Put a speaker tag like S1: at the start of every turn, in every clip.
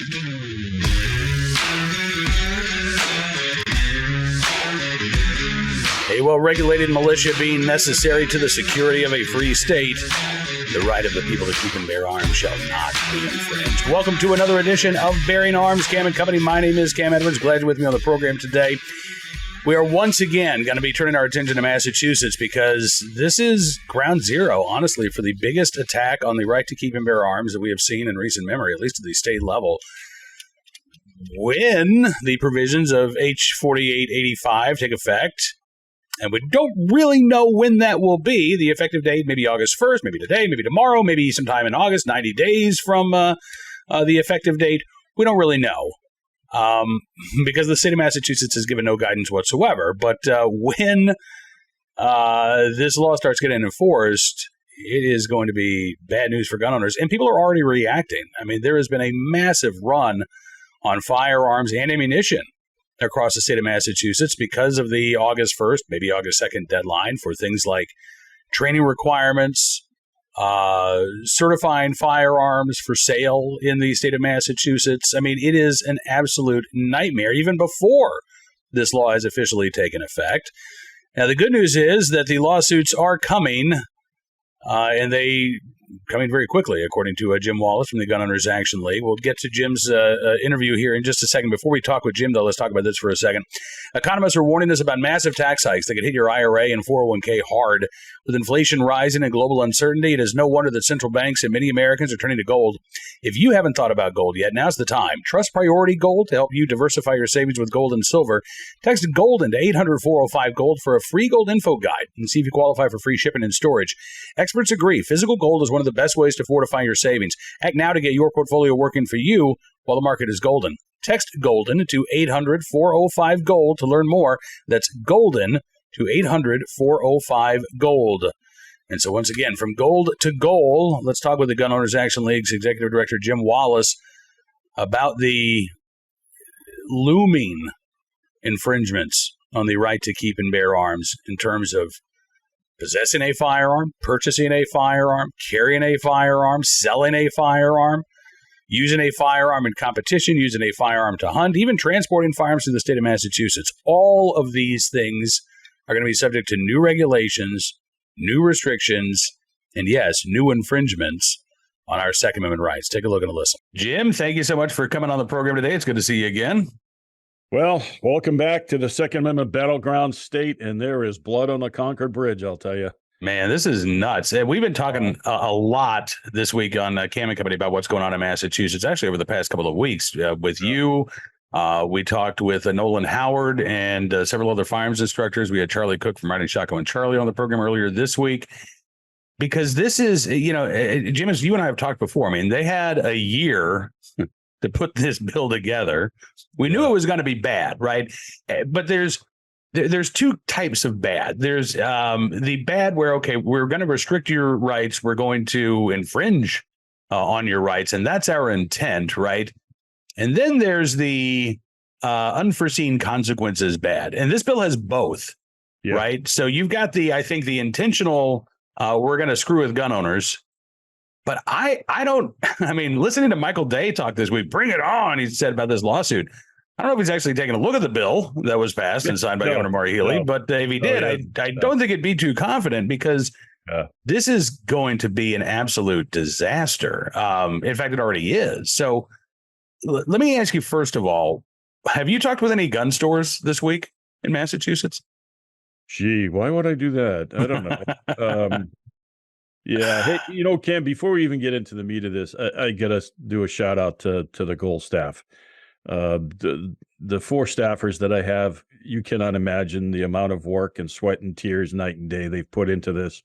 S1: A well-regulated militia being necessary to the security of a free state, the right of the people to keep and bear arms shall not be infringed. Welcome to another edition of Bearing Arms, Cam and Company. My name is Cam Edwards. Glad you're with me on the program today. We are once again going to be turning our attention to Massachusetts because this is ground zero, honestly, for the biggest attack on the right to keep and bear arms that we have seen in recent memory, at least at the state level. When the provisions of H 4885 take effect, and we don't really know when that will be, the effective date, maybe August 1st, maybe today, maybe tomorrow, maybe sometime in August, 90 days from the effective date. We don't really know. Because the state of Massachusetts has given no guidance whatsoever. But when this law starts getting enforced, it is going to be bad news for gun owners. And people are already reacting. I mean, there has been a massive run on firearms and ammunition across the state of Massachusetts because of the August 1st, maybe August 2nd deadline for things like training requirements, certifying firearms for sale in the state of Massachusetts. I mean, it is an absolute nightmare even before this law has officially taken effect. Now, the good news is that the lawsuits are coming, and they coming very quickly, according to Jim Wallace from the Gun Owners Action League. We'll get to Jim's interview here in just a second. Before we talk with Jim, though, let's talk about this for a second. Economists are warning us about massive tax hikes that could hit your IRA and 401k hard. With inflation rising and global uncertainty, it is no wonder that central banks and many Americans are turning to gold. If you haven't thought about gold yet, now's the time. Trust Priority Gold to help you diversify your savings with gold and silver. Text GOLDEN to 800-405-GOLD for a free gold info guide and see if you qualify for free shipping and storage. Experts agree physical gold is one of the best ways to fortify your savings. Act now to get your portfolio working for you while the market is golden. Text GOLDEN to 800-405-GOLD to learn more. That's GOLDEN to 800-405-GOLD. And so once again, from gold to goal, let's talk with the Gun Owners Action League's Executive Director, Jim Wallace, about the looming infringements on the right to keep and bear arms in terms of possessing a firearm, purchasing a firearm, carrying a firearm, selling a firearm, using a firearm in competition, using a firearm to hunt, even transporting firearms to the state of Massachusetts. All of these things are going to be subject to new regulations, new restrictions, and yes, new infringements on our Second Amendment rights. Take a look and a listen. Jim, thank you so much for coming on the program today. It's good to see you again.
S2: Well, welcome back to the Second Amendment battleground state, and there is blood on the Concord Bridge, I'll tell you.
S1: Man, this is nuts. We've been talking a lot this week on Cam and Company about what's going on in Massachusetts, actually over the past couple of weeks with you. We talked with Nolan Howard and several other firearms instructors. We had Charlie Cook from Riding Shotgun and Charlie on the program earlier this week. Because this is, Jim, as you and I have talked before, I mean, they had a year to put this bill together. We knew it was going to be bad, right? But there's two types of bad. There's the bad where, okay, we're going to restrict your rights. We're going to infringe on your rights. And that's our intent, right? And then there's the unforeseen consequences bad. And this bill has both, right? So you've got the intentional, we're going to screw with gun owners. But I mean, listening to Michael Day talk this week, bring it on, he said about this lawsuit. I don't know if he's actually taken a look at the bill that was passed and signed by Governor Maura Healey, but if he did, I don't think it'd be too confident because this is going to be an absolute disaster. In fact, it already is. So let me ask you, first of all, have you talked with any gun stores this week in Massachusetts?
S2: Gee, why would I do that? I don't know. Yeah. Hey, Cam, before we even get into the meat of this, I got to do a shout out to the Gold staff. The four staffers that I have, you cannot imagine the amount of work and sweat and tears night and day they've put into this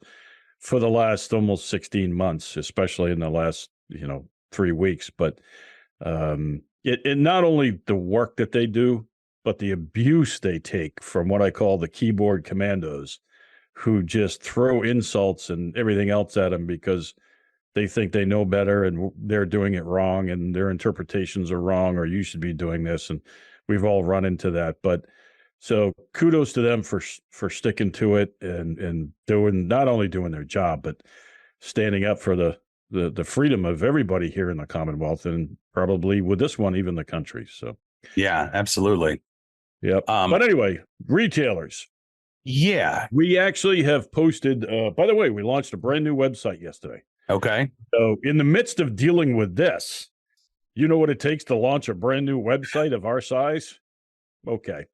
S2: for the last almost 16 months, especially in the last, 3 weeks. But it not only the work that they do, but the abuse they take from what I call the keyboard commandos, who just throw insults and everything else at them because they think they know better and they're doing it wrong and their interpretations are wrong, or you should be doing this. And we've all run into that. But so kudos to them for sticking to it and doing, not only doing their job, but standing up for the the freedom of everybody here in the Commonwealth, and probably with this one, even the country. So,
S1: Yeah, absolutely.
S2: yeah. But anyway, retailers.
S1: Yeah.
S2: We actually have posted, by the way, we launched a brand new website yesterday.
S1: Okay.
S2: So in the midst of dealing with this, you know what it takes to launch a brand new website of our size? Okay.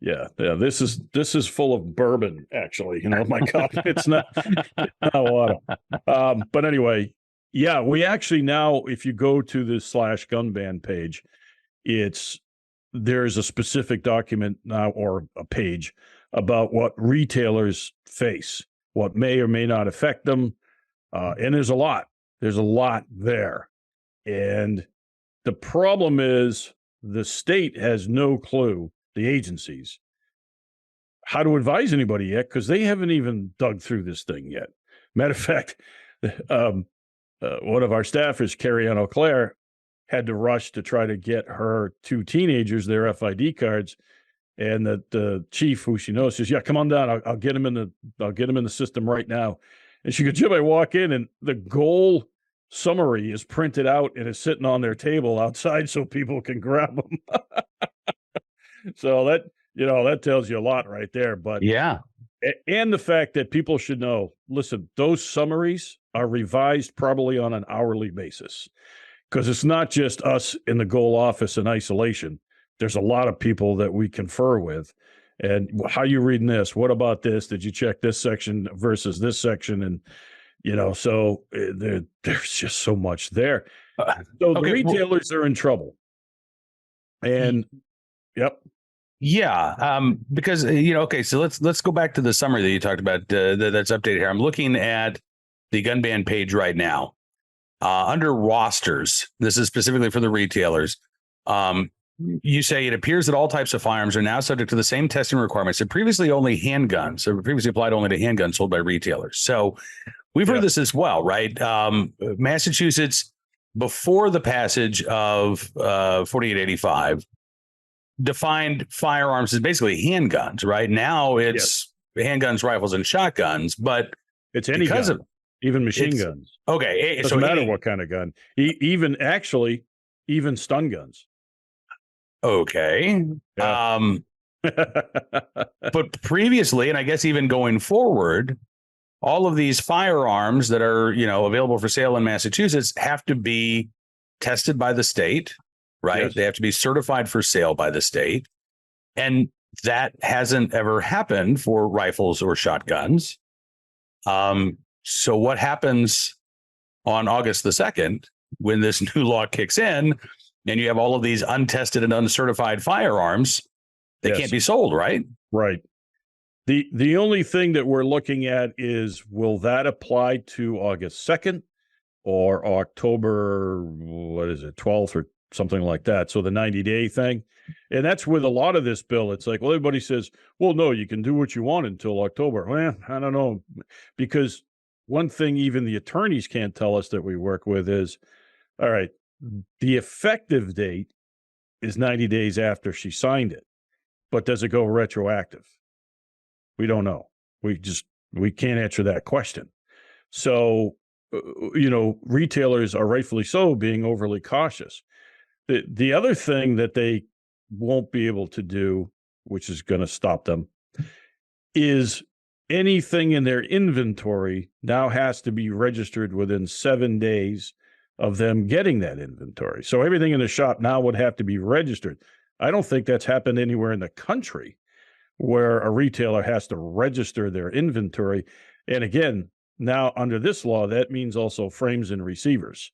S2: Yeah. This is full of bourbon, actually. My God, it's not a lot of. But anyway, yeah, we actually now, if you go to the /gun ban page, there's a specific document now, or a page, about what retailers face, what may or may not affect them. And there's a lot. There's a lot there. And the problem is the state has no clue, the agencies, how to advise anybody yet, because they haven't even dug through this thing yet. Matter of fact, one of our staffers, Carrie Ann O'Clair, had to rush to try to get her 2 teenagers their FID cards. And the chief, who she knows, says, "Yeah, come on down. I'll get him in the system right now." And she goes, "Jim, I walk in, and the goal summary is printed out and is sitting on their table outside so people can grab them." So that tells you a lot right there. But
S1: Yeah.
S2: and the fact that people should know, listen, those summaries are revised probably on an hourly basis, because it's not just us in the goal office in isolation. There's a lot of people that we confer with. And how you reading this? What about this? Did you check this section versus this section? And, so there's just so much there. So the retailers are in trouble. And, yep.
S1: Yeah, because okay, so let's go back to the summary that you talked about. That's updated here. I'm looking at the gun ban page right now. Under rosters, this is specifically for the retailers. You say it appears that all types of firearms are now subject to the same testing requirements that previously applied only to handguns sold by retailers. So we've heard this as well, right? Massachusetts, before the passage of 4885, defined firearms as basically handguns, right? Now it's handguns, rifles, and shotguns, but
S2: it's any gun. Even machine guns.
S1: Okay.
S2: It doesn't matter what kind of gun. Even stun guns.
S1: Okay.
S2: Yeah.
S1: But previously, and I guess even going forward, all of these firearms that are, available for sale in Massachusetts have to be tested by the state, right?
S2: Yes.
S1: They have to be certified for sale by the state. And that hasn't ever happened for rifles or shotguns. So what happens on August the 2nd when this new law kicks in and you have all of these untested and uncertified firearms that can't be sold, right?
S2: Right. The only thing that we're looking at is, will that apply to August 2nd or October, 12th or something like that? So the 90-day thing. And that's with a lot of this bill. It's like, well, everybody says, well, no, you can do what you want until October. Well, I don't know, because one thing even the attorneys can't tell us that we work with is, all right, the effective date is 90 days after she signed it, but does it go retroactive? We don't know. We can't answer that question. So, retailers are rightfully so being overly cautious. The other thing that they won't be able to do, which is going to stop them, is anything in their inventory now has to be registered within 7 days of them getting that inventory. So everything in the shop now would have to be registered. I don't think that's happened anywhere in the country where a retailer has to register their inventory. And again, now under this law, that means also frames and receivers.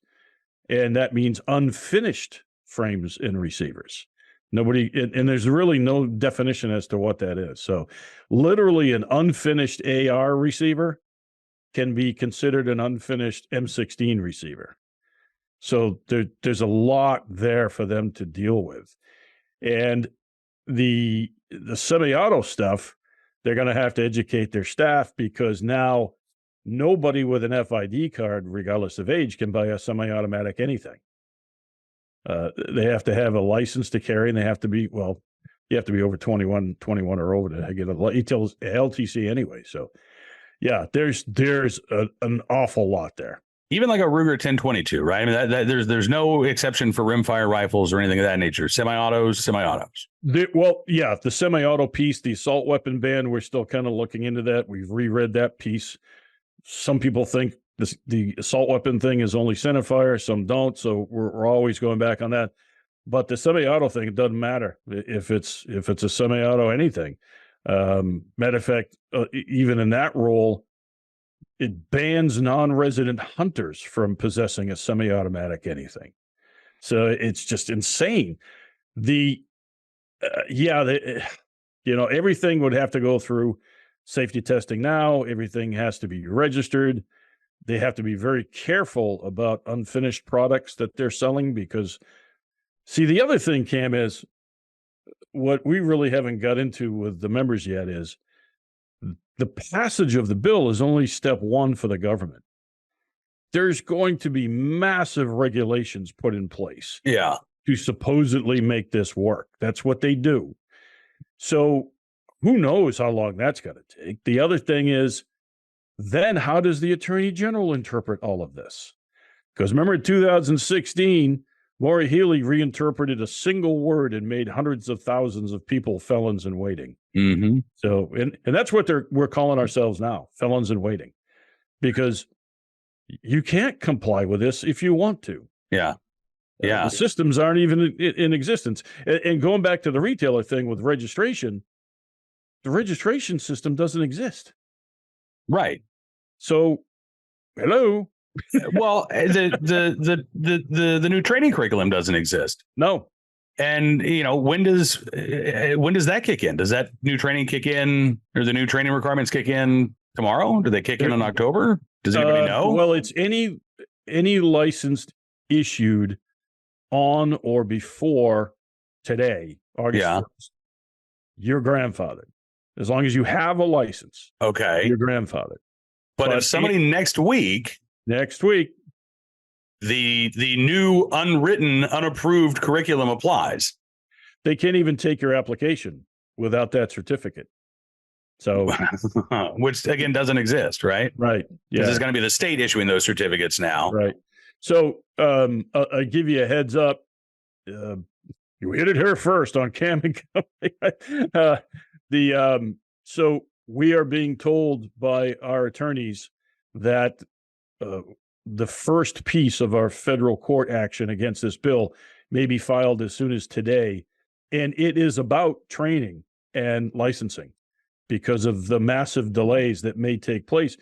S2: And that means unfinished frames and receivers. And there's really no definition as to what that is. So literally an unfinished AR receiver can be considered an unfinished M16 receiver. So there's a lot there for them to deal with. And the semi-auto stuff, they're going to have to educate their staff, because now nobody with an FID card, regardless of age, can buy a semi-automatic anything. They have to have a license to carry, and they have to be, you have to be over 21 or over to get a LTC anyway. So yeah, there's an awful lot there.
S1: Even like a Ruger 1022, right? I mean, there's no exception for rimfire rifles or anything of that nature. Semi-autos.
S2: Well, yeah, the semi-auto piece, the assault weapon ban, we're still kind of looking into that. We've reread that piece. Some people think the assault weapon thing is only centerfire, some don't. So we're always going back on that. But the semi-auto thing, it doesn't matter if it's a semi-auto anything. Matter of fact, even in that role, it bans non-resident hunters from possessing a semi-automatic anything. So it's just insane. Everything would have to go through safety testing now. Everything has to be registered. They have to be very careful about unfinished products that they're selling because, see, the other thing, Cam, is what we really haven't got into with the members yet is the passage of the bill is only step one for the government. There's going to be massive regulations put in place.
S1: Yeah.
S2: To supposedly make this work. That's what they do. So who knows how long that's going to take? The other thing is, then how does the Attorney General interpret all of this? Because remember in 2016, Maura Healey reinterpreted a single word and made hundreds of thousands of people felons in waiting.
S1: Mm-hmm.
S2: So, and that's what we're calling ourselves now, felons in waiting, because you can't comply with this if you want to.
S1: Yeah. Yeah.
S2: The systems aren't even in existence. And going back to the retailer thing with registration, the registration system doesn't exist.
S1: Right.
S2: So, hello.
S1: Well, the new training curriculum doesn't exist.
S2: No.
S1: And when does that kick in? Does that new training kick in, or the new training requirements kick in tomorrow? Do they kick in October? Does anybody know?
S2: Well, it's any licensed issued on or before today, August 1st. You're grandfathered. As long as you have a license.
S1: Okay.
S2: You're grandfathered.
S1: But if somebody next week, the new unwritten, unapproved curriculum applies,
S2: they can't even take your application without that certificate. So,
S1: which again doesn't exist, right?
S2: Right. Yeah.
S1: This is going to be the state issuing those certificates now. Right.
S2: So, I give you a heads up. You hit it here first on Cam and Company. So we are being told by our attorneys that the first piece of our federal court action against this bill may be filed as soon as today, and it is about training and licensing because of the massive delays that may take place.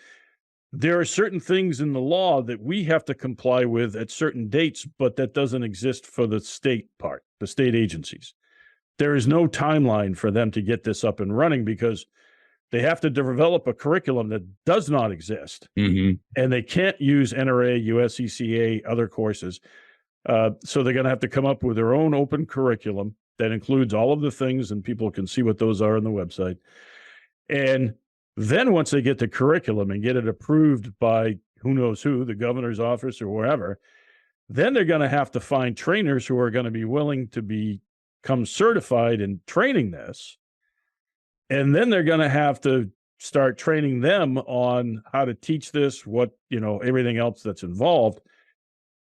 S2: There are certain things in the law that we have to comply with at certain dates, but that doesn't exist for the state part, the state agencies. There is no timeline for them to get this up and running because they have to develop a curriculum that does not exist. Mm-hmm. And they can't use NRA, USCCA, other courses. So they're going to have to come up with their own open curriculum that includes all of the things, and people can see what those are on the website. And then once they get the curriculum and get it approved by who knows who, the governor's office or wherever, then they're going to have to find trainers who are going to be willing to become certified in training this. And then they're going to have to start training them on how to teach this, everything else that's involved.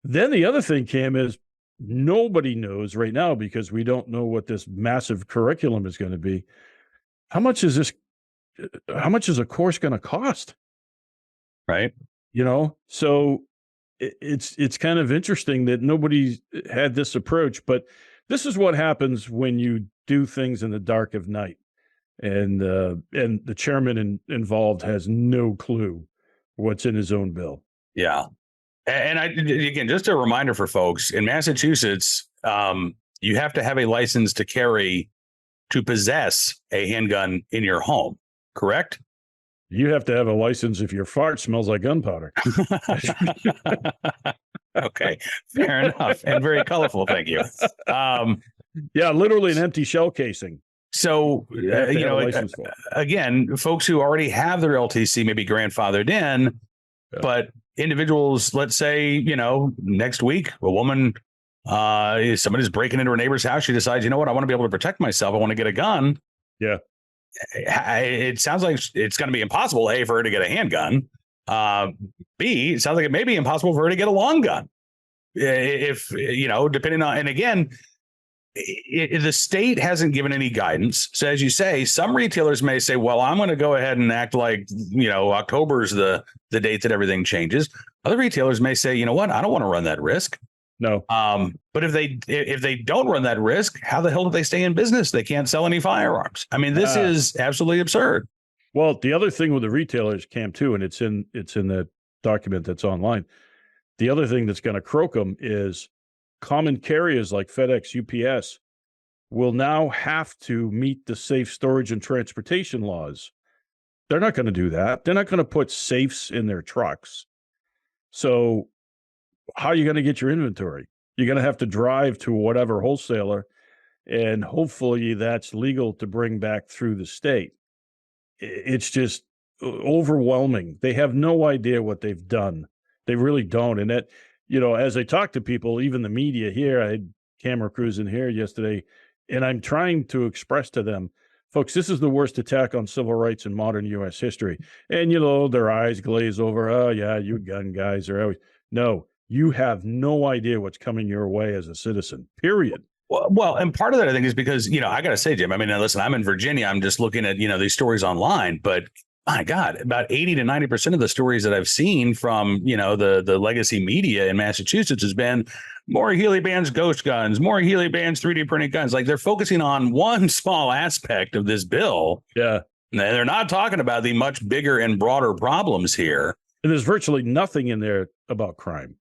S2: Then the other thing, Cam, is nobody knows right now, because we don't know what this massive curriculum is going to be. How much is a course going to cost? Right. So it's kind of interesting that nobody had this approach, but this is what happens when you do things in the dark of night. And the chairman involved has no clue what's in his own bill. Yeah.
S1: And again, just a reminder for folks in Massachusetts, you have to have a license to possess a handgun in your home, correct?
S2: You have to have a license if your fart smells like gunpowder.
S1: Okay, fair enough. And very colorful. Thank you.
S2: Yeah, literally an empty shell casing.
S1: So, again, folks who already have their LTC may be grandfathered in, but individuals, let's say, next week, a woman, somebody's breaking into her neighbor's house. She decides, I want to be able to protect myself. I want to get a gun.
S2: Yeah.
S1: It sounds like it's going to be impossible, for her to get a handgun. Uh, B, it sounds like it may be impossible for her to get a long gun. If, depending on, and again, the state hasn't given any guidance. So as you say, some retailers may say, well, I'm going to go ahead and act like, October's the date that everything changes. Other retailers may say, you know what, I don't want to run that risk.
S2: No.
S1: But if they don't run that risk, how the hell do they stay in business? They can't sell any firearms. I mean, this is absolutely absurd.
S2: Well, the other thing with the retailers, Cam, too, and it's in the document that's online. The other thing that's going to croak them is common carriers like FedEx, UPS will now have to meet the safe storage and transportation laws. They're not going to do that. They're not going to put safes in their trucks. So how are you going to get your inventory? You're going to have to drive to whatever wholesaler, and hopefully that's legal to bring back through the state. It's just overwhelming. They have no idea what they've done. They really don't. And that, as I talk to people, even the media here, I had camera crews in here yesterday, and I'm trying to express to them, folks, this is the worst attack on civil rights in modern U.S. history. And, their eyes glaze over. Oh, yeah, you gun guys are always. No, you have no idea what's coming your way as a citizen, period.
S1: Well, and part of that, I think, is because, I got to say, Jim, I mean, listen, I'm in Virginia. I'm just looking at, these stories online, but my God, about 80 to 90% of the stories that I've seen from, the legacy media in Massachusetts has been more Healy Bands ghost guns, more Healy Bands 3D printed guns. Like, they're focusing on one small aspect of this bill.
S2: Yeah.
S1: And they're not talking about the much bigger and broader problems here.
S2: And there's virtually nothing in there about crime.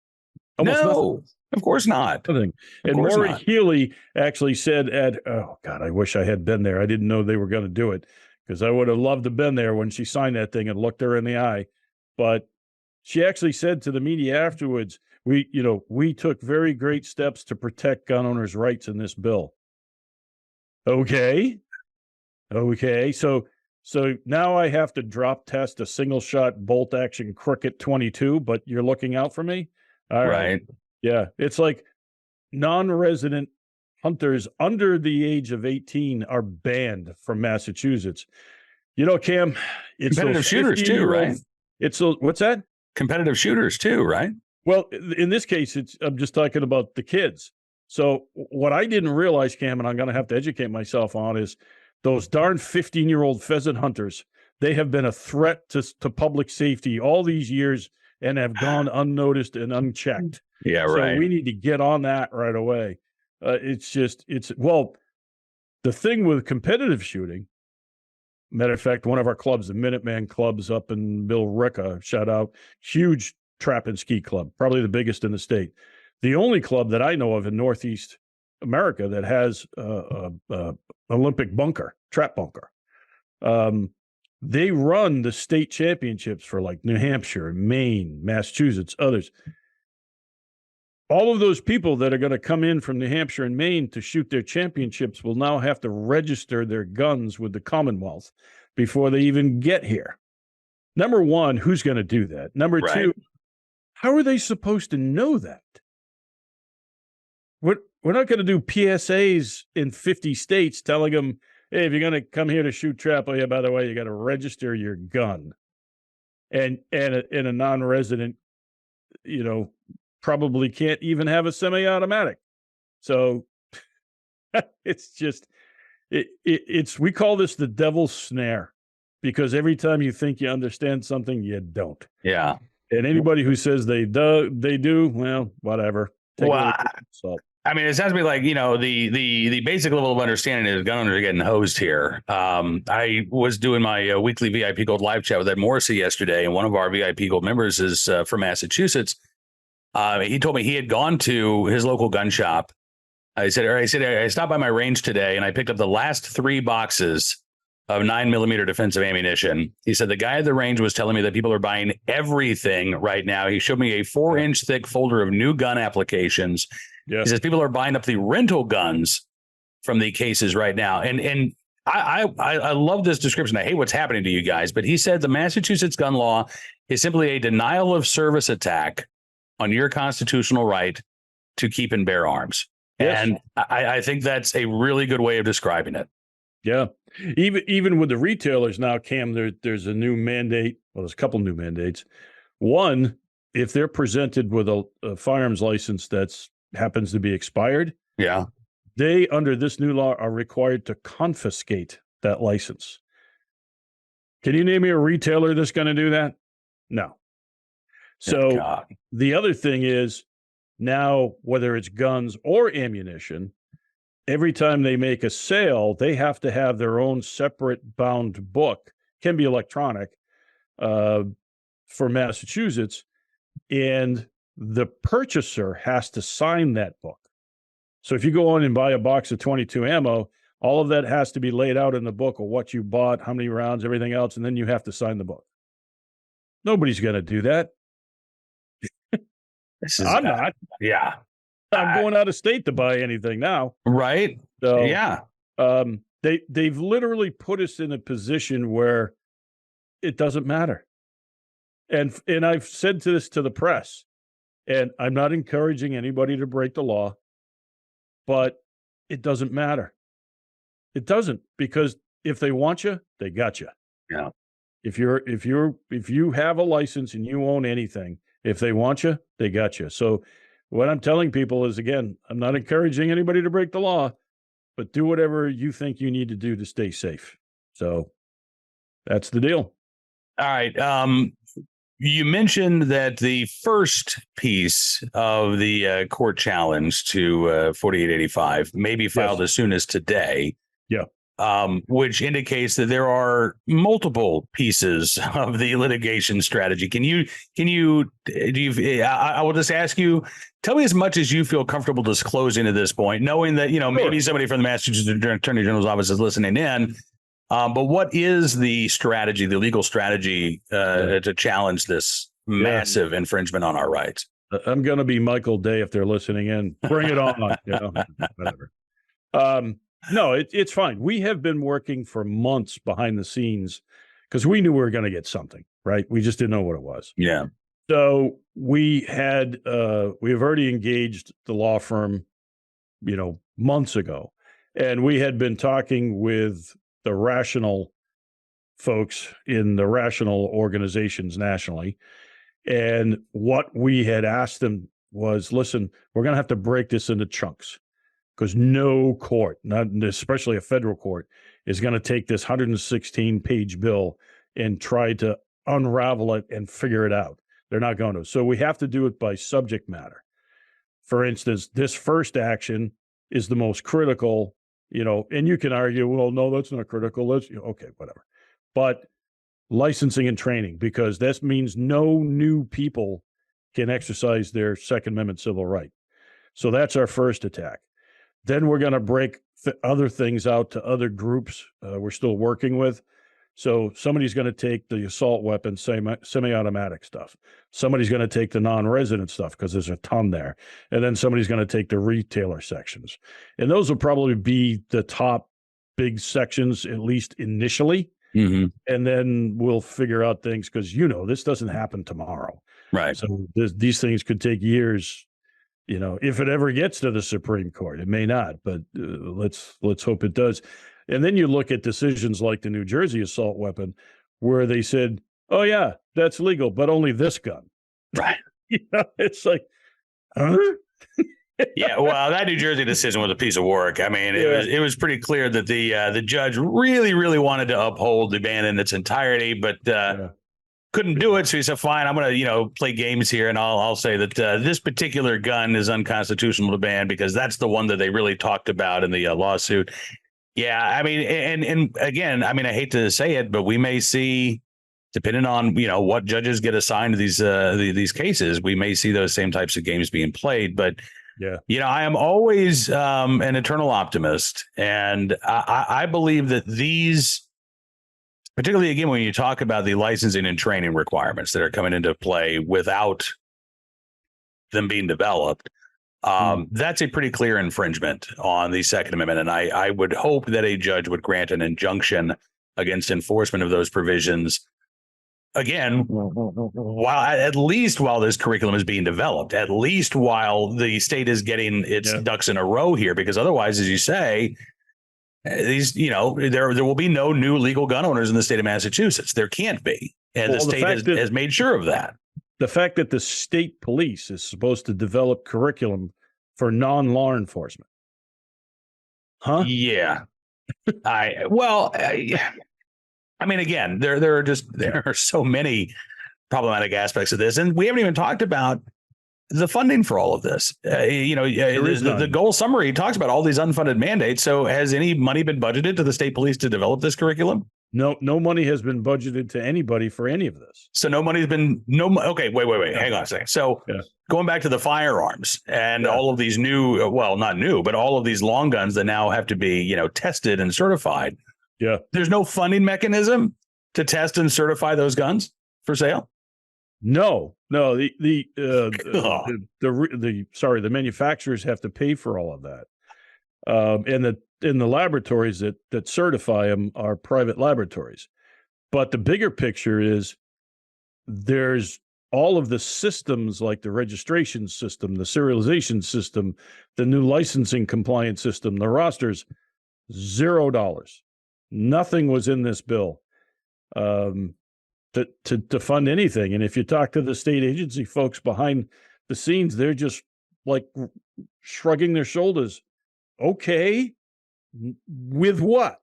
S1: Almost nothing. Of course not.
S2: Nothing. And Maureen Healy actually said oh God, I wish I had been there. I didn't know they were going to do it, because I would have loved to have been there when she signed that thing and looked her in the eye. But she actually said to the media afterwards, we took very great steps to protect gun owners' rights in this bill. Okay. So now I have to drop test a single shot bolt action Cricket 22, but you're looking out for me? All right. Yeah. It's like non-resident hunters under the age of 18 are banned from Massachusetts. Cam, it's
S1: competitive shooters too, right?
S2: What's that?
S1: Competitive shooters too, right?
S2: Well, in this case, I'm just talking about the kids. So what I didn't realize, Cam, and I'm going to have to educate myself on, is those darn 15-year-old pheasant hunters. They have been a threat to public safety all these years and have gone unnoticed and unchecked.
S1: Yeah, right.
S2: So we need to get on that right away. The thing with competitive shooting, matter of fact, one of our clubs, the Minuteman clubs up in Bill Ricca, shout out, huge trap and ski club, probably the biggest in the state. The only club that I know of in Northeast America that has Olympic bunker, trap bunker. They run the state championships for like New Hampshire, Maine, Massachusetts, others. All of those people that are going to come in from New Hampshire and Maine to shoot their championships will now have to register their guns with the Commonwealth before they even get here. Number one, who's going to do that? Number two, how are they supposed to know that? We're not going to do PSAs in 50 states telling them, hey, if you're going to come here to shoot trap, oh yeah, by the way, you got to register your gun. And a non-resident, probably can't even have a semi-automatic. So it's just, we call this the devil's snare, because every time you think you understand something, you don't.
S1: Yeah.
S2: And anybody who says they do, well, whatever.
S1: I mean, it sounds to me like, the basic level of understanding is gun owners are getting hosed here. I was doing my weekly VIP Gold live chat with Ed Morrissey yesterday, and one of our VIP Gold members is from Massachusetts. He told me he had gone to his local gun shop. I said, I stopped by my range today and I picked up the last 3 boxes of 9mm defensive ammunition. He said the guy at the range was telling me that people are buying everything right now. He showed me a 4-inch thick folder of new gun applications. Yeah. He says people are buying up the rental guns from the cases right now. And I love this description. I hate what's happening to you guys, but he said the Massachusetts gun law is simply a denial of service attack on your constitutional right to keep and bear arms. Yes. And I think that's a really good way of describing it.
S2: Yeah. Even with the retailers now, Cam, there's a new mandate. Well, there's a couple new mandates. One, if they're presented with a firearms license that's happens to be expired,
S1: Yeah.
S2: they, under this new law, are required to confiscate that license. Can you name me a retailer that's going to do that? No. So the other thing is now, whether it's guns or ammunition, every time they make a sale, they have to have their own separate bound book, can be electronic, for Massachusetts, and the purchaser has to sign that book. So if you go on and buy a box of 22 ammo, all of that has to be laid out in the book of what you bought, how many rounds, everything else, and then you have to sign the book. Nobody's going to do that. I'm not.
S1: Yeah.
S2: I'm going out of state to buy anything now.
S1: Right.
S2: So,
S1: yeah.
S2: They've literally put us in a position where it doesn't matter. And I've said this to the press, and I'm not encouraging anybody to break the law, but it doesn't matter. It doesn't, because if they want you, they got you.
S1: Yeah.
S2: If you have a license and you own anything, if they want you, they got you. So what I'm telling people is, again, I'm not encouraging anybody to break the law, but do whatever you think you need to do to stay safe. So that's the deal.
S1: All right. You mentioned that the first piece of the court challenge to 4885 may be filed as soon as today.
S2: Yeah.
S1: Which indicates that there are multiple pieces of the litigation strategy. I will just ask you, tell me as much as you feel comfortable disclosing at this point, knowing that, maybe somebody from the Massachusetts Attorney General's office is listening in. But what is the strategy, the legal strategy to challenge this massive infringement on our rights?
S2: I'm going to be Michael Day if they're listening in. Bring it on. Whatever. No, it's fine. We have been working for months behind the scenes because we knew we were going to get something, right? We just didn't know what it was.
S1: Yeah.
S2: So we have already engaged the law firm, months ago, and we had been talking with the rational folks in the rational organizations nationally. And what we had asked them was, listen, we're going to have to break this into chunks, because no court, not especially a federal court, is going to take this 116-page bill and try to unravel it and figure it out. They're not going to. So we have to do it by subject matter. For instance, this first action is the most critical, and you can argue, well, no, that's not critical. Okay, whatever. But licensing and training, because that means no new people can exercise their Second Amendment civil right. So that's our first attack. Then we're going to break other things out to other groups we're still working with. So somebody's going to take the assault weapon, semi-automatic stuff. Somebody's going to take the non-resident stuff, because there's a ton there. And then somebody's going to take the retailer sections. And those will probably be the top big sections, at least initially.
S1: Mm-hmm.
S2: And then we'll figure out things, because, this doesn't happen tomorrow.
S1: Right.
S2: So these things could take years. If it ever gets to the Supreme Court, it may not, but let's hope it does. And then you look at decisions like the New Jersey assault weapon, where they said, "Oh yeah, that's legal, but only this gun."
S1: Right.
S2: It's like, huh?
S1: Yeah. Well, that New Jersey decision was a piece of work. I mean, it was pretty clear that the judge really, really wanted to uphold the ban in its entirety, but couldn't do it. So he said, fine, I'm going to, play games here. And I'll say that this particular gun is unconstitutional to ban because that's the one that they really talked about in the lawsuit. Yeah. I mean, and again, I hate to say it, but we may see, depending on, what judges get assigned to these cases, we may see those same types of games being played. But I am always an eternal optimist. And I believe that these, particularly, again, when you talk about the licensing and training requirements that are coming into play without them being developed, that's a pretty clear infringement on the Second Amendment. And I would hope that a judge would grant an injunction against enforcement of those provisions, again, at least while this curriculum is being developed, at least while the state is getting its ducks in a row here, because otherwise, as you say, These, there will be no new legal gun owners in the state of Massachusetts. There can't be. And the state has made sure of that.
S2: The fact that the state police is supposed to develop curriculum for non-law enforcement. Huh?
S1: Yeah. I mean, again, there are so many problematic aspects of this, and we haven't even talked about the funding for all of this. The goal summary talks about all these unfunded mandates. So has any money been budgeted to the state police to develop this curriculum?
S2: No money has been budgeted to anybody for any of this.
S1: So no money's been okay. Wait. Hang on a second. So going back to the firearms and all of these new, well, not new, but all of these long guns that now have to be, tested and certified.
S2: Yeah.
S1: There's no funding mechanism to test and certify those guns for sale.
S2: No. The manufacturers have to pay for all of that. And the laboratories that certify them are private laboratories. But the bigger picture is there's all of the systems like the registration system, the serialization system, the new licensing compliance system, the rosters, $0. Nothing was in this bill to fund anything. And if you talk to the state agency folks behind the scenes, they're just like shrugging their shoulders. Okay, with what?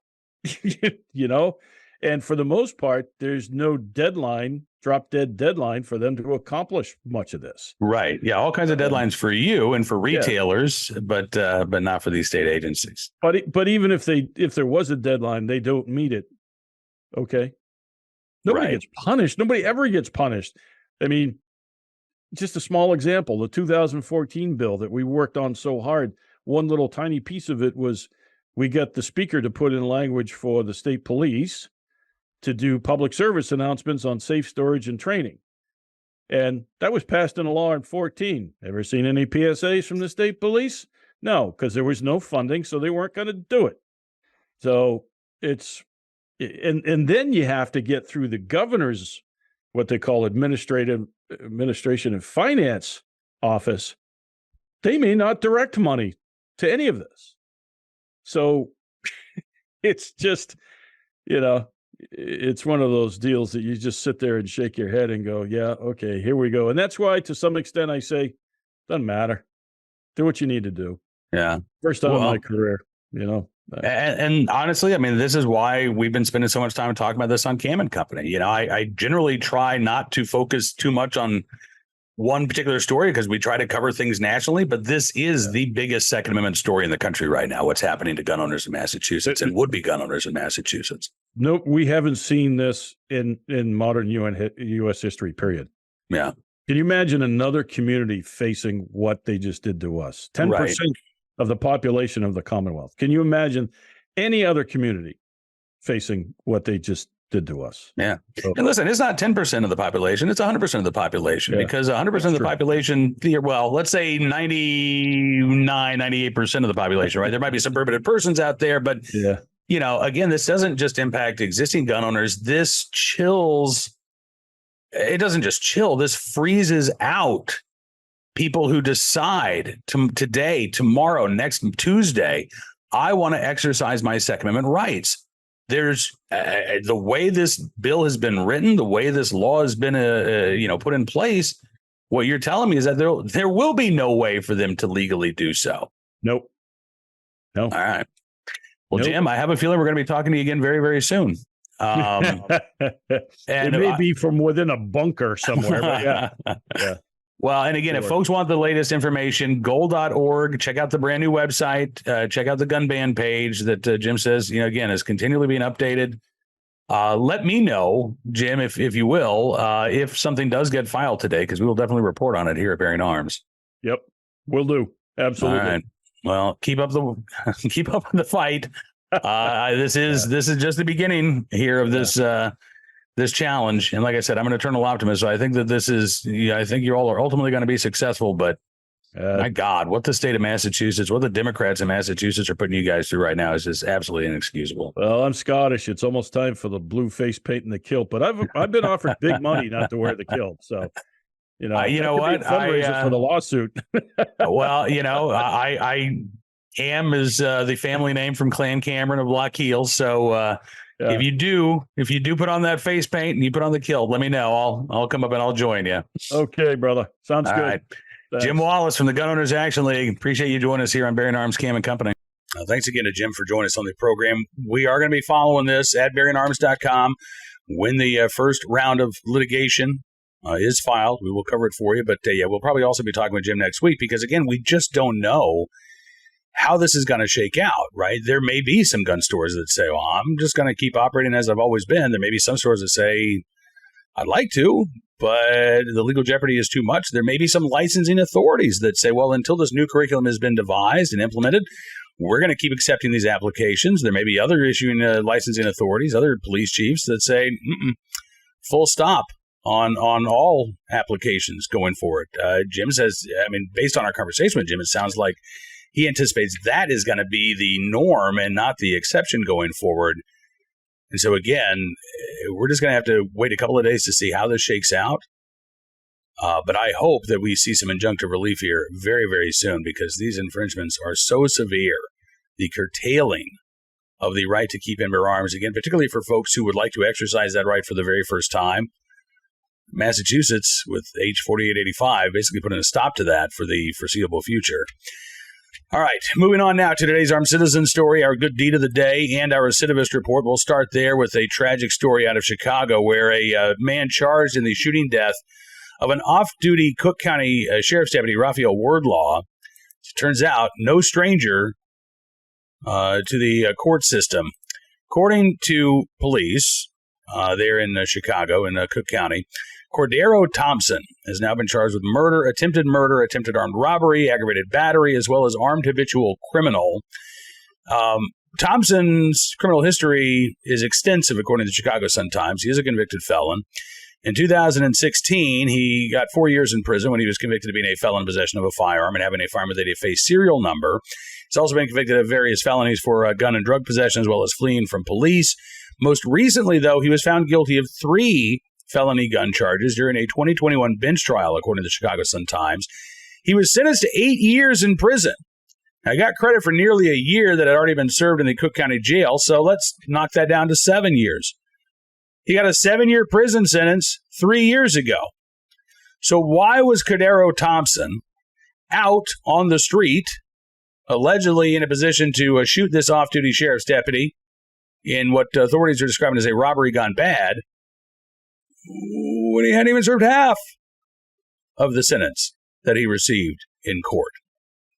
S2: And for the most part, there's no drop dead deadline for them to accomplish much of this.
S1: Right. Yeah. All kinds of deadlines for you and for retailers, but not for these state agencies.
S2: But even if there was a deadline, they don't meet it. Okay. Nobody gets punished. Nobody ever gets punished. I mean, just a small example, the 2014 bill that we worked on so hard, one little tiny piece of it was we got the speaker to put in language for the state police to do public service announcements on safe storage and training. And that was passed into law in 2014. Ever seen any PSAs from the state police? No, because there was no funding, so they weren't going to do it. So and then you have to get through the governor's, what they call administration and finance office. They may not direct money to any of this. So it's just, it's one of those deals that you just sit there and shake your head and go, yeah, okay, here we go. And that's why, to some extent, I say, doesn't matter. Do what you need to do.
S1: Yeah.
S2: First time in my career,
S1: And honestly, I mean, this is why we've been spending so much time talking about this on Cam and Company. I generally try not to focus too much on one particular story because we try to cover things nationally, but this is the biggest Second Amendment story in the country right now. What's happening to gun owners in Massachusetts and would-be gun owners in Massachusetts.
S2: No, we haven't seen this in modern U.S. history, period.
S1: Yeah.
S2: Can you imagine another community facing what they just did to us? 10% of the population of the Commonwealth. Can you imagine any other community facing what they just did to us?
S1: Yeah. So, and listen, it's not 10% of the population. It's 100% of the population because 100% of the population, well, let's say 99, 98% of the population, right? There might be some suburban persons out there, but again, this doesn't just impact existing gun owners. This chills. It doesn't just chill. This freezes out people who decide today, tomorrow, next Tuesday, I want to exercise my Second Amendment rights. There's the way this bill has been written, the way this law has been, put in place. What you're telling me is that there will be no way for them to legally do so.
S2: Nope. No.
S1: All right. Well, Jim, I have a feeling we're going to be talking to you again very, very soon. And
S2: it may be from within a bunker somewhere. But yeah.
S1: Well, and again, if folks want the latest information, goal.org, check out the brand new website, check out the gun ban page that Jim says, again, is continually being updated. Let me know, Jim, if you will, if something does get filed today, because we will definitely report on it here at Bearing Arms.
S2: Yep, will do. Absolutely.
S1: All right. Well, keep up the fight. This is just the beginning here of this challenge. And like I said, I'm an eternal optimist. So I think that I think you all are ultimately going to be successful, but my God, what the state of Massachusetts, what the Democrats in Massachusetts are putting you guys through right now is just absolutely inexcusable.
S2: Well, I'm Scottish. It's almost time for the blue face paint and the kilt, but I've been offered big money not to wear the kilt. So,
S1: you know what?
S2: Fundraiser for the lawsuit.
S1: Well, Am is the family name from Clan Cameron of Lock Heel. So if you do put on that face paint and you put on the kilt, let me know. I'll come up and I'll join you.
S2: Okay, brother. Sounds
S1: All
S2: good.
S1: right.
S2: Thanks.
S1: Jim Wallace from the Gun Owners Action League. Appreciate you joining us here on Bearing Arms Cam and Company. Thanks again to Jim for joining us on the program. We are going to be following this at bearingarms.com. When the first round of litigation is filed, we will cover it for you. But we'll probably also be talking with Jim next week because, again, we just don't know how this is going to shake out, right? There may be some gun stores that say, well, I'm just going to keep operating as I've always been. There may be some stores that say, I'd like to, but the legal jeopardy is too much. There may be some licensing authorities that say, well, until this new curriculum has been devised and implemented, we're going to keep accepting these applications. There may be other issuing licensing authorities, other police chiefs that say, full stop on all applications going forward. Jim says, based on our conversation with Jim, it sounds like he anticipates that is going to be the norm and not the exception going forward. And so, again, we're just going to have to wait a couple of days to see how this shakes out. But I hope that we see some injunctive relief here very, very soon because these infringements are so severe. The curtailing of the right to keep and bear arms, again, particularly for folks who would like to exercise that right for the very first time. Massachusetts, with H 4885, basically putting a stop to that for the foreseeable future. All right, moving on now to today's Armed Citizen story, our good deed of the day, and our recidivist report. We'll start there with a tragic story out of Chicago where a man charged in the shooting death of an off-duty Cook County Sheriff's Deputy, Raphael Wardlaw, turns out no stranger to the court system. According to police there in Chicago, in Cook County, Cordero Thompson has now been charged with murder, attempted armed robbery, aggravated battery, as well as armed habitual criminal. Thompson's criminal history is extensive, according to the Chicago Sun-Times. He is a convicted felon. In 2016, he got 4 years in prison when he was convicted of being a felon in possession of a firearm and having a firearm with a face serial number. He's also been convicted of various felonies for gun and drug possession, as well as fleeing from police. Most recently, though, he was found guilty of 3 felony gun charges during a 2021 bench trial, according to the Chicago Sun-Times. He was sentenced to 8 years in prison. I got credit for nearly a year that had already been served in the Cook County Jail, so let's knock that down to 7 years. He got a 7-year prison sentence 3 years ago. So why was Cordero Thompson out on the street, allegedly in a position to shoot this off-duty sheriff's deputy in what authorities are describing as a robbery gone bad, when he hadn't even served half of the sentence that he received in court?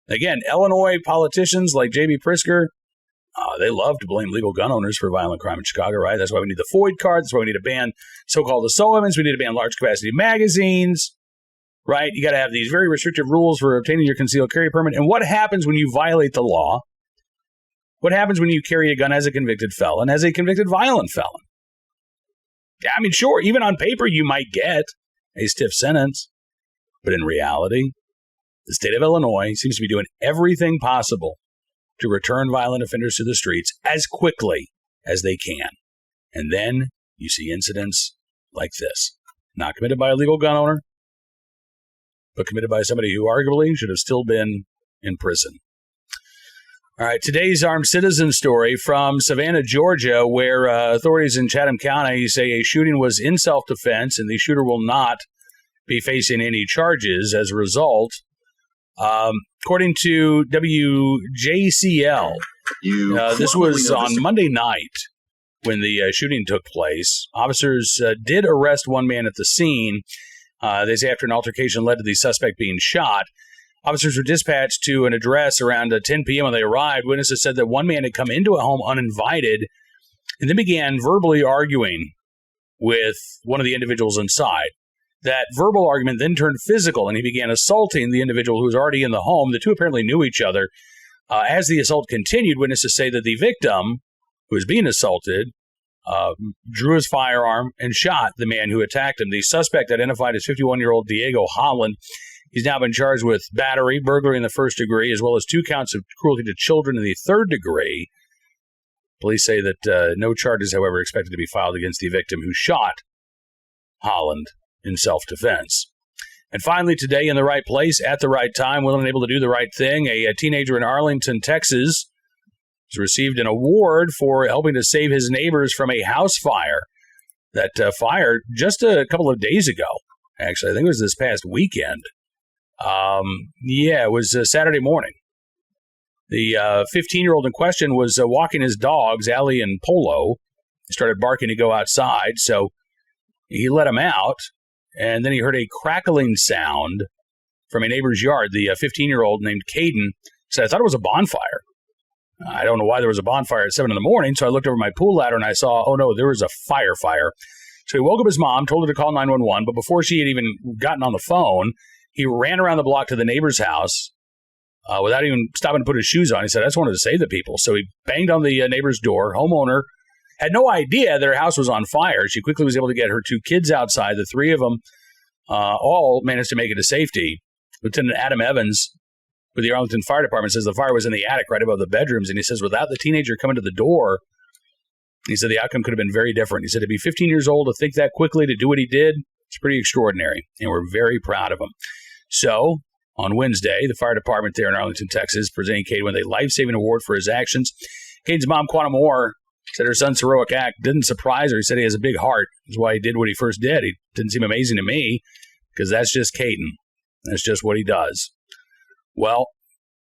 S1: Again, Illinois politicians like J.B. Pritzker, they love to blame legal gun owners for violent crime in Chicago, right? That's why we need the FOID card. That's why we need to ban so-called assailments. We need to ban large-capacity magazines, right? You got to have these very restrictive rules for obtaining your concealed carry permit. And what happens when you violate the law? What happens when you carry a gun as a convicted felon, as a convicted violent felon? Yeah, sure, even on paper you might get a stiff sentence, but in reality, the state of Illinois seems to be doing everything possible to return violent offenders to the streets as quickly as they can. And then you see incidents like this, not committed by a legal gun owner, but committed by somebody who arguably should have still been in prison. All right, today's Armed Citizen story from Savannah, Georgia, where authorities in Chatham County say a shooting was in self-defense and the shooter will not be facing any charges as a result. According to WJCL, this was on Monday night when the shooting took place. Officers did arrest one man at the scene. They say after an altercation led to the suspect being shot. Officers were dispatched to an address around 10 p.m. when they arrived. Witnesses said that one man had come into a home uninvited and then began verbally arguing with one of the individuals inside. That verbal argument then turned physical, and he began assaulting the individual who was already in the home. The two apparently knew each other. As the assault continued, witnesses say that the victim, who was being assaulted, drew his firearm and shot the man who attacked him. The suspect, identified as 51-year-old Diego Holland, he's now been charged with battery, burglary in the first degree, as well as 2 counts of cruelty to children in the third degree. Police say that no charges, however, are expected to be filed against the victim who shot Holland in self-defense. And finally, today, in the right place, at the right time, willing and able to do the right thing, a teenager in Arlington, Texas, has received an award for helping to save his neighbors from a house fire that fired just a couple of days ago. Actually, I think it was this past weekend. It was Saturday morning. The 15-year-old in question was walking his dogs, Allie and Polo. He started barking to go outside, so he let him out, and then he heard a crackling sound from a neighbor's yard. The 15-year-old named Caden said, I thought it was a bonfire. I don't know why there was a bonfire at 7 in the morning, so I looked over my pool ladder and I saw, oh no, there was a fire. So he woke up his mom, told her to call 911, but before she had even gotten on the phone, he ran around the block to the neighbor's house without even stopping to put his shoes on. He said, I just wanted to save the people. So he banged on the neighbor's door. Homeowner had no idea their house was on fire. She quickly was able to get her 2 kids outside. The 3 of them all managed to make it to safety. Lieutenant Adam Evans with the Arlington Fire Department says the fire was in the attic right above the bedrooms. And he says without the teenager coming to the door, he said the outcome could have been very different. He said to be 15 years old, to think that quickly, to do what he did, it's pretty extraordinary. And we're very proud of him. So on Wednesday, the fire department there in Arlington, Texas, presenting Caden with a life-saving award for his actions. Caden's mom, Quantum Moore, said her son's heroic act didn't surprise her. He said he has a big heart. That's why he did what he first did. He didn't seem amazing to me because that's just Caden. That's just what he does. Well,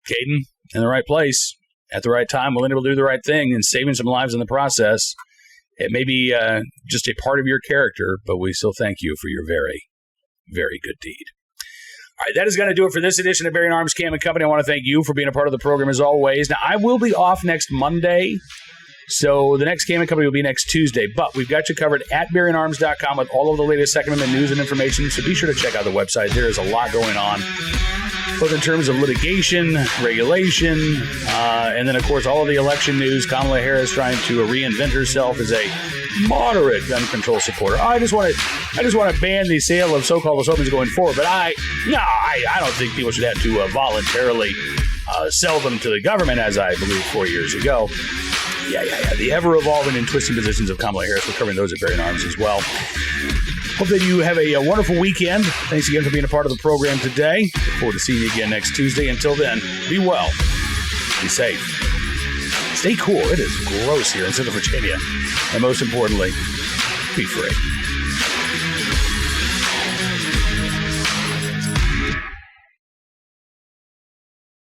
S1: Caden, in the right place, at the right time, willing to do the right thing and saving some lives in the process. It may be just a part of your character, but we still thank you for your very, very good deed. All right, that is going to do it for this edition of Bearing Arms Cam & Company. I want to thank you for being a part of the program as always. Now, I will be off next Monday, so the next Cam & Company will be next Tuesday, but we've got you covered at bearingarms.com with all of the latest Second Amendment news and information, so be sure to check out the website. There is a lot going on, both in terms of litigation, regulation, and then, of course, all of the election news. Kamala Harris trying to reinvent herself as a moderate gun control supporter. I just want to ban the sale of so-called weapons going forward, but I don't think people should have to voluntarily sell them to the government, as I believe 4 years ago. Yeah. The ever-evolving and twisting positions of Kamala Harris. We're covering those at Bearing Arms as well. Hope that you have a wonderful weekend. Thanks again for being a part of the program today. Look forward to seeing you again next Tuesday. Until then, be well, be safe, stay cool. It is gross here in Central Virginia. And most importantly, be free.